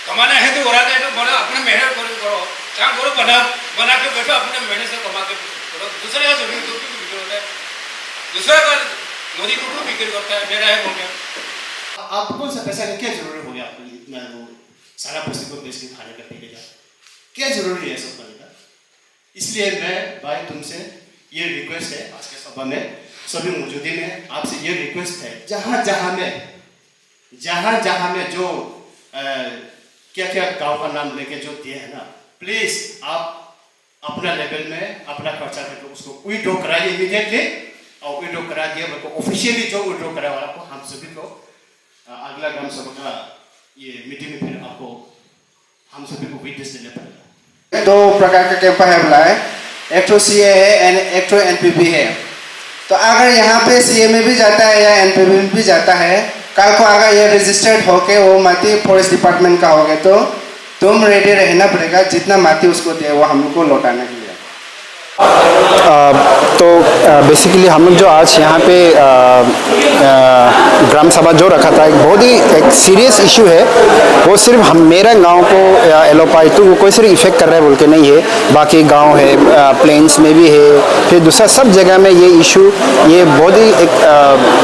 कमाना है तो हो रहा है तो बोलो अपने मेहनत करो काम करो बना के बैठो अपने मेहनत से कमा के करो दूसरे का जमीन तो क्यों बिक्री होता है दूसरा का मोदी को क्यों बिक्री करता है मेरा है बोल के आपको कौन सा पैसा का क्या जरूरत हो गया आपको इतना वो सारा पुस्तक को बेच के खाने का पीने का क्या जरूरी है सब करने का इसलिए मैं भाई तुमसे ये रिक्वेस्ट है आज के सभा में सभी मौजूदगी में आपसे ये रिक्वेस्ट है जहाँ जहाँ में जो क्या क्या गांव का नाम लेके जो दिए है ना प्लीज आप अपना लेवल में अपना खर्चा करके उसको विड्रॉ कराइए इमीडिएटली और विड्रॉ करा दिया मेरे को ऑफिशियली जो विड्रॉ करा वाला को हम सभी को अगला ग्राम सभा का ये मीटिंग में फिर आपको हम सभी को विटनेस देना पड़ेगा। दो प्रकार का कैंप है बोला है एक तो सीए है एक तो एनपीपी है। तो अगर यहाँ पे सीए में भी जाता है या एनपीपी में भी जाता है कल को अगर ये रजिस्टर्ड होके वो माटी फॉरेस्ट डिपार्टमेंट का हो गया तो तुम रेडी रहना पड़ेगा जितना माटी उसको दे वो हम लोग को लौटाने के लिए। तो बेसिकली हम लोग जो आज यहाँ पे ग्राम सभा जो रखा था एक बहुत ही एक सीरियस इशू है वो सिर्फ हम मेरा गांव को या एलोपाइटू को कोई सिर्फ इफेक्ट कर रहा है बोल के नहीं है बाकी गांव है प्लेन्स में भी है फिर दूसरा सब जगह में ये इशू ये बहुत ही एक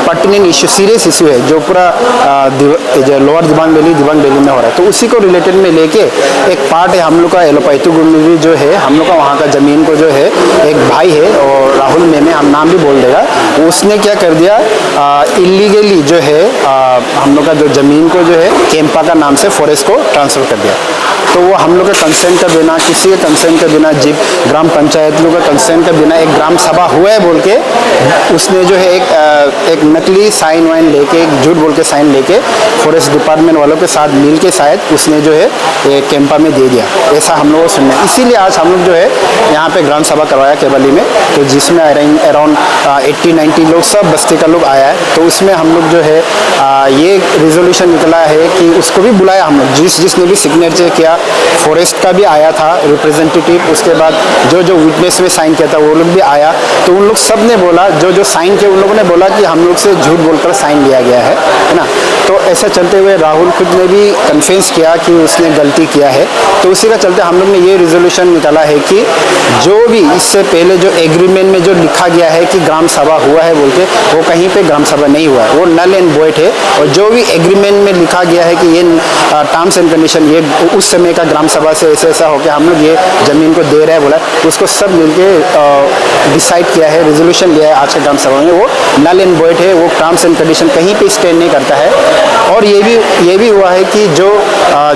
पर्टिनेंट इशू सीरियस इशू है जो पूरा लोअर दिबांग वैली में हो रहा है। तो उसी को रिलेटेड में लेके एक पार्ट है हम लोग का एलोपाइटू में भी जो है हम लोग का वहाँ का ज़मीन को जो है एक भाई है और राहुल मेमे हम नाम भी बोल देगा उसने क्या कर दिया इलीगली जो है हम लोग का जो ज़मीन को जो है कैंपा का नाम से फॉरेस्ट को ट्रांसफ़र कर दिया। तो वो हम लोग का कंसेंट का बिना किसी के कंसेंट के बिना जिप ग्राम पंचायत लोग का कंसेंट के बिना एक ग्राम सभा हुआ है बोल के उसने जो है एक नकली साइन वाइन लेके एक झूठ बोल के साइन लेके फॉरेस्ट डिपार्टमेंट वालों के साथ मिल के शायद उसने जो है एक कैंपा में दे दिया ऐसा हम लोगों को सुनना है। इसीलिए आज हम लोग जो है यहाँ पे ग्राम सभा करवाया केवली में तो जिसमें अराउंड 80-90 लोग सब बस्ती का लोग आया है। तो उसमें हम लोग जो है ये रिजोल्यूशन निकला है कि उसको भी बुलाया हम लोग जिसने भी सिग्नेचर किया फॉरेस्ट का भी आया था रिप्रेजेंटेटिव उसके बाद जो विटनेस में साइन किया था वो लोग भी आया। तो उन लोग सब ने बोला जो साइन किया उन लोगों ने बोला कि हम लोग से झूठ बोलकर साइन लिया गया है ना। तो ऐसा चलते हुए राहुल खुद ने भी कन्फेंस किया कि उसने गलती किया है। तो उसी का चलते हम लोग ने ये रिजोल्यूशन निकाला है कि जो भी इससे पहले जो एग्रीमेंट में जो लिखा गया है कि ग्राम सभा हुआ है बोल के वो कहीं पे ग्राम सभा नहीं हुआ है वो नल एंड वॉइड है। और जो भी एग्रीमेंट में लिखा गया है कि ये टर्म्स एंड कंडीशन ये उस समय का ग्राम सभा से ऐसा होकर हम लोग ये ज़मीन को दे रहे हैं बोला उसको सब मिलके डिसाइड किया है रिजोल्यूशन लिया है आज के ग्राम सभा में वो नल एंड वॉइड है वो टर्म्स एंड कंडीशन कहीं पे स्टैंड नहीं करता है। और ये भी हुआ है कि जो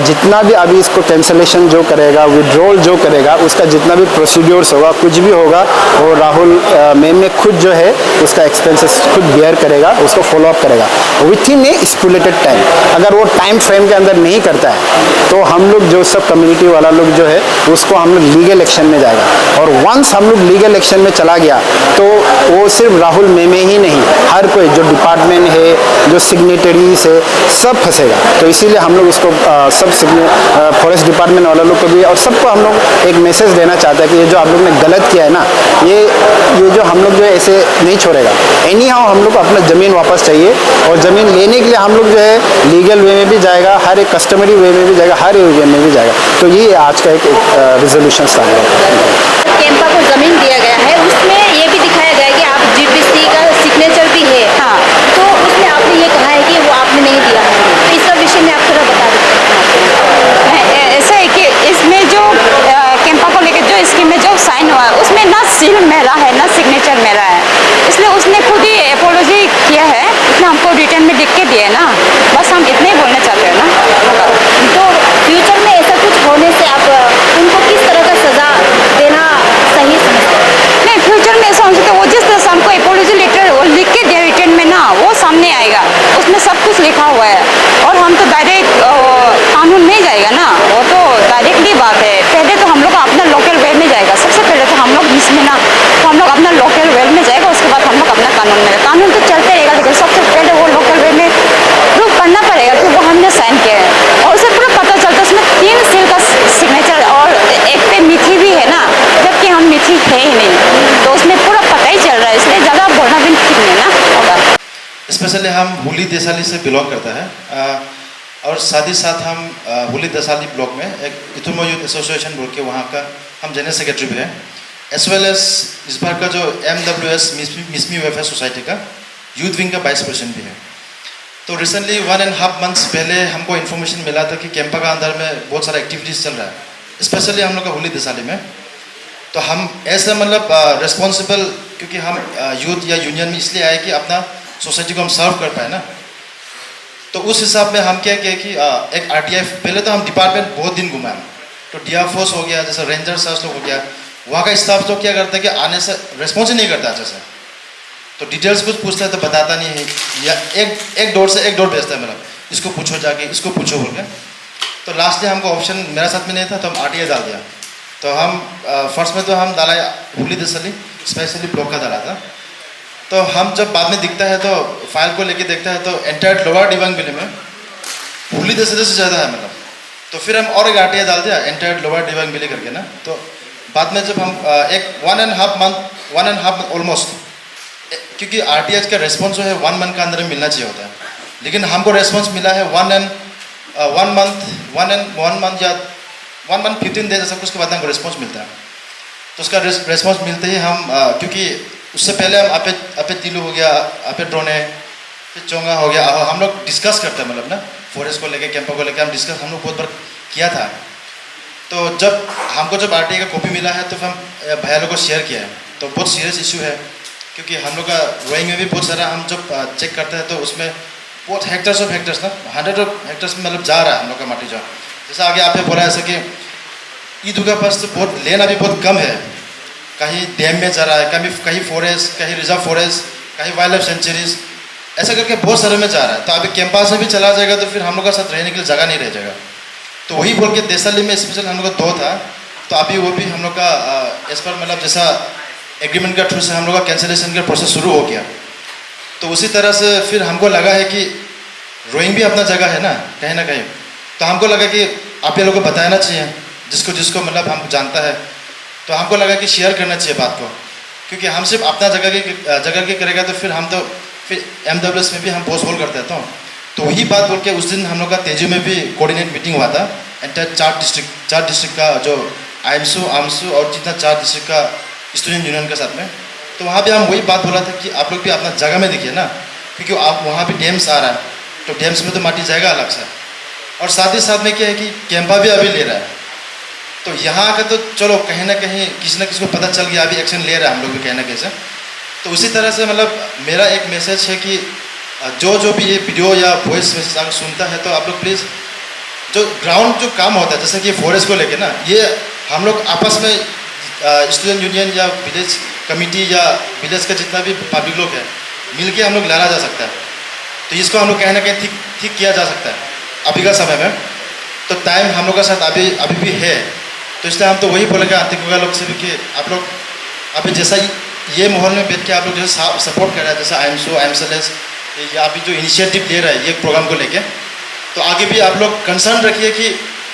जितना भी अभी इसको कैंसलेशन जो करेगा विड्रॉल जो करेगा उसका जितना भी प्रोसीड्योर्स होगा कुछ भी होगा वो राहुल मैम में खुद जो है उसका एक्सपेंसेस खुद बेयर करेगा उसको फॉलो अप करेगा with in A stipulated time. अगर वो टाइम फ्रेम के अंदर नहीं करता है तो हम लोग जो सब कम्युनिटी वाला लोग जो है उसको हम लोग लीगल एक्शन में जाएगा। और वंस हम लोग लीगल एक्शन में चला गया तो वो सिर्फ राहुल मेमे ही नहीं हर कोई जो डिपार्टमेंट है जो सिग्नेटरीज है सब फंसेगा। तो इसीलिए हम लोग उसको सब फॉरेस्ट डिपार्टमेंट वाले लोग को भी और सबको हम लोग एक मैसेज देना चाहते हैं कि ये जो आप लोग ने गलत किया है ना ये जो हम लोग जो है ऐसे नहीं छोड़ेगा। एनी हाउ हम लोग को अपना ज़मीन वापस चाहिए और ज़मीन लेने के लिए हम लोग जो है लीगल वे में भी जाएगा हर एक कस्टमरी वे में भी जाएगा हर एक वे में भी जाएगा। तो ये आज का एक रिजोल्यूशन था। कैंपा को ज़मीन दिया गया है उसमें ये भी दिखाया गया है कि आप जीपीसी का सिग्नेचर भी है। हाँ तो उसमें आपने ये कहा है कि वो आपने नहीं दिया है तो इसका विषय में आप थोड़ा बता दें। ऐसा है कि इसमें जो कैंपा को लेकर जो स्कीम में जो साइन हुआ है उसमें ना सील मेरा है ना सिग्नेचर मेरा है इसलिए उसने खुद ही एपोलॉजी किया है इसने हमको रिटर्न में लिख के दिया है ना बस हम इतने ही बोलना चाहते हैं ना। तो फ्यूचर में ऐसा कुछ होने से आप उनको किस तरह का सज़ा देना सही समझते हैं? नहीं फ्यूचर में ऐसा हो सकता है वो जिस तरह से हमको एपोलॉजी लेटर वो लिख के दिया रिटर्न में ना वो सामने आएगा उसमें सब कुछ लिखा हुआ है और हम तो डायरेक्ट कानून नहीं जाएगा ना वो तो डायरेक्टली बात है। पहले तो हम लोग अपना लोकल वे में जाएगा सबसे पहले तो हम लोग इसमें ना तो हम लोग अपना लोकल वे में जाएगा उसके बाद हम लोग अपना कानून में कानून तो चलते रहेगा लेकिन सबसे पहले वो लोकल वे में प्रूव करना पड़ेगा कि वो हमने साइन किया है। और उसे पूरा पता चलता है उसमें 3 सील का सिग्नेचर और एक पे मिथी भी है ना जबकि हम मिथी है ही नहीं तो उसमें पूरा पता ही चल रहा है इसलिए ज़्यादा बोलना भी ठीक नहीं ना होगा। स्पेशली हम हुली देसाली से बिलोंग करता है और साथ ही साथ हम हुली दसाली ब्लॉक में एक इथुमो यूथ एसोसिएशन बोल के वहाँ का हम जनरल सेक्रेटरी भी हैं, एज वेल एज इस बार का जो MWS मिसमी वेलफेयर सोसाइटी का यूथ विंग का वाइस प्रेसिडेंट भी है। तो रिसेंटली 1.5 मंथ्स पहले हमको इन्फॉर्मेशन मिला था कि कैंपा का अंदर में बहुत सारा एक्टिविटीज़ चल रहा है, स्पेशली हम लोग का हुली दसाली में। तो हम ऐसा मतलब रिस्पॉन्सिबल, क्योंकि हम यूथ या यूनियन में इसलिए आए कि अपना सोसाइटी को हम सर्व कर पाए ना। तो उस हिसाब में हम क्या किया कि एक RTI, पहले तो हम डिपार्टमेंट बहुत दिन घुमाए, तो DIA फोर्स हो गया, जैसे रेंजर सर्च लोग हो गया, वहाँ का स्टाफ तो क्या करता है कि आने से रिस्पॉन्स ही नहीं करता अच्छे से। तो डिटेल्स कुछ पूछता है तो बताता नहीं है, या एक डोर से एक डोर भेजता है, मतलब इसको पूछो जाके, इसको पूछो बोल के। तो लास्ट डे हमको ऑप्शन मेरा साथ में नहीं था, तो हम RTI डाल दिया। तो हम फर्स्ट में तो हम डाला हुली दसाली स्पेशली ब्लॉक का डाला था। तो हम जब बाद में दिखता है तो फाइल को लेके देखता है तो एंटायर लोअर दिबांग वैली में हुली दसाली से ज़्यादा है, मतलब। तो फिर हम और एक RTI डाल दिया एंटायर लोअर दिबांग वैली करके ना। तो बाद में जब हम एक 1.5 मंथ ऑलमोस्ट, क्योंकि RTI का रेस्पॉन्स जो है 1 मंथ का अंदर में मिलना चाहिए होता है, लेकिन हमको रेस्पॉन्स मिला है 1 मंथ या 1 मंथ 15 डेज ऐसा कुछ के बाद हमको रेस्पॉन्स मिलता है। तो उसका रेस्पॉन्स मिलते ही हम क्योंकि उससे पहले हम आपे तिलू हो गया, आपे ड्रोने, फिर चोंगा हो गया, हम लोग डिस्कस करते हैं, मतलब ना फॉरेस्ट को लेके, कैंपा को लेके हम लोग बहुत बार किया था। तो जब हमको RTI का कॉपी मिला है तो फिर हम भैया लोग को शेयर किया है। तो बहुत सीरियस इशू है, क्योंकि हम लोग का रोइंग में भी बहुत सारा हम जब चेक करते हैं तो उसमें बहुत हेक्टर्स ऑफ हेक्टर्स ना, 100 ऑफ हेक्टर्स में मतलब जा रहा है हम लोग का माटी। जो जैसा आगे आपने बोला ऐसा कि ईद का पास तो बहुत लेन अभी बहुत कम है, कहीं डैम में जा रहा है, कहीं फॉरेस्ट, कहीं रिजर्व फॉरेस्ट, कहीं वाइल्ड लाइफ सेंचुरीज, ऐसा करके बहुत सारे में जा रहा है। तो अभी कैंपस में भी चला जाएगा तो फिर हम लोग का साथ रहने के लिए जगह नहीं रह जाएगा। तो वही बोल के देसाली में स्पेशल हम लोग का 2 था, तो अभी वो भी हम लोग का इस पर मतलब जैसा एग्रीमेंट का थ्रू से हम लोग का कैंसिलेशन का प्रोसेस शुरू हो गया। तो उसी तरह से फिर हमको लगा है कि रोइंग भी अपना जगह है ना कहीं ना कहीं, तो हमको लगा कि आप ये लोग को बताना चाहिए, जिसको मतलब हम जानता है, तो हमको लगा कि शेयर करना चाहिए बात को, क्योंकि हम सिर्फ अपना जगह के करेगा तो फिर MWS में भी हम पोस्टपोन करते हैं। तो वही बात बोल के उस दिन हम लोग का तेजू में भी कोऑर्डिनेट मीटिंग हुआ था, एंटायर 4 डिस्ट्रिक्ट का जो आमसू और जितना 4 डिस्ट्रिक्ट का स्टूडेंट यूनियन के साथ में। तो वहाँ भी हम वही बात बोला था कि आप लोग भी अपना जगह में देखिए ना, क्योंकि आप वहाँ भी डैम्स आ रहा है, तो डैम्स में तो माटी जाएगा अलग से, और साथ ही साथ में क्या है कि कैंपा भी अभी ले रहा है। तो यहाँ का तो चलो कहीं ना कहीं किसी न किसी को पता चल गया, अभी एक्शन ले रहा है हम लोग भी कहीं ना कहीं से। तो उसी तरह से मतलब मेरा एक मैसेज है कि जो भी ये वीडियो या वॉइस मैसेज अगर सुनता है तो आप लोग प्लीज़ जो ग्राउंड जो काम होता है, जैसे कि फॉरेस्ट को लेके ना, ये हम लोग आपस में स्टूडेंट यूनियन या विलेज कमेटी या विलेज का जितना भी पब्लिक लोग है मिल के हम लोग लड़ा जा सकता है। तो इसको हम लोग कहीं ना कहीं ठीक किया जा सकता है अभी का समय में। तो टाइम हम लोग का साथ अभी भी है, तो इसलिए हम तो वही बोलेंगे आंतरिक लोग से भी कि आप लोग अभी जैसा ये माहौल में बैठ के आप लोग जैसे सपोर्ट कर रहा है, जैसा IMSO IMSLS या अभी जो इनिशिएटिव ले रहा है ये प्रोग्राम को लेके, तो आगे भी आप लोग कंसर्न रखिए कि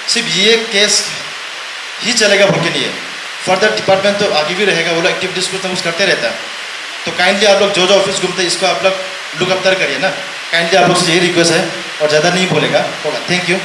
सिर्फ ये केस ही चलेगा बोल के नहीं है, फर्दर डिपार्टमेंट तो आगे भी रहेगा, वो लोग एक्टिविटीज़ को तो कुछ करते रहता है। तो काइंडली आप लोग जो ऑफिस घूमते हैं इसको आप लोग लुक अप करिए ना, काइंडली आप लोग से यही रिक्वेस्ट है, और ज़्यादा नहीं बोलेगा होगा। Thank you.